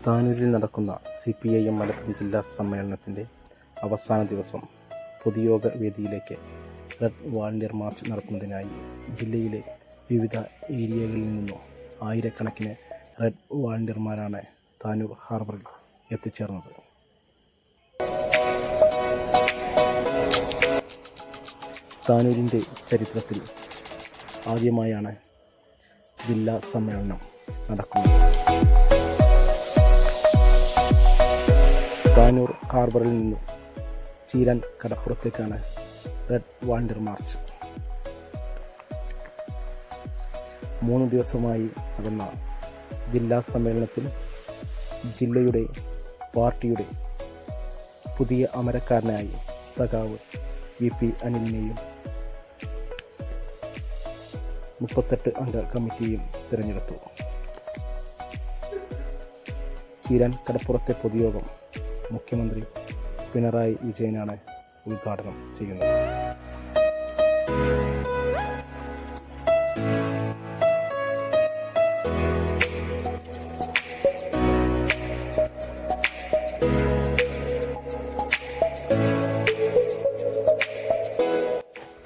താനൂരിൽ നടക്കുന്ന CPIM മലപ്പുറം ജില്ലാ സമ്മേളനത്തിൻ്റെ അവസാന ദിവസം പൊതുയോഗ വേദിയിലേക്ക് റെഡ് വാളണ്ടിയർ മാർച്ച് നടത്തുന്നതിനായി ജില്ലയിലെ വിവിധ ഏരിയകളിൽ നിന്നും ആയിരക്കണക്കിന് റെഡ് വാളണ്ടിയർമാരാണ് താനൂർ ഹാർബറിൽ എത്തിച്ചേർന്നത്. താനൂരിൻ്റെ ചരിത്രത്തിൽ ആദ്യമായാണ് ജില്ലാ സമ്മേളനം നടക്കുന്നത്. താനൂർ ഹാർബറിൽ നിന്നും ചീരാൻ കടപ്പുറത്തേക്കാണ് റെഡ് വാളണ്ടിയർ മാർച്ച്. 3 ദിവസമായി നടന്ന ജില്ലാ സമ്മേളനത്തിൽ ജില്ലയുടെ പാർട്ടിയുടെ പുതിയ അമരക്കാരനായി സഖാവ് VP അനിലിനെയും 38 അംഗ കമ്മിറ്റിയും തിരഞ്ഞെടുത്തു. ചീരാൻ കടപ്പുറത്തെ പൊതുയോഗം മുഖ്യമന്ത്രി പിണറായി വിജയനാണ് ഉദ്ഘാടനം ചെയ്യുന്നത്.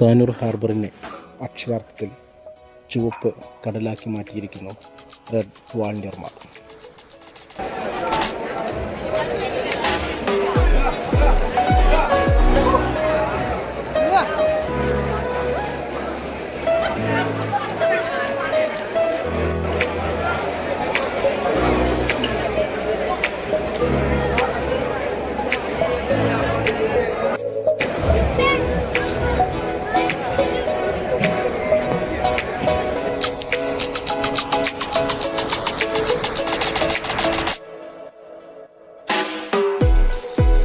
താനൂർ ഹാർബറിനെ അക്ഷരാർത്ഥത്തിൽ ചുവപ്പ് കടലാക്കി മാറ്റിയിരിക്കുന്നു റെഡ് വാളണ്ടിയർമാർ.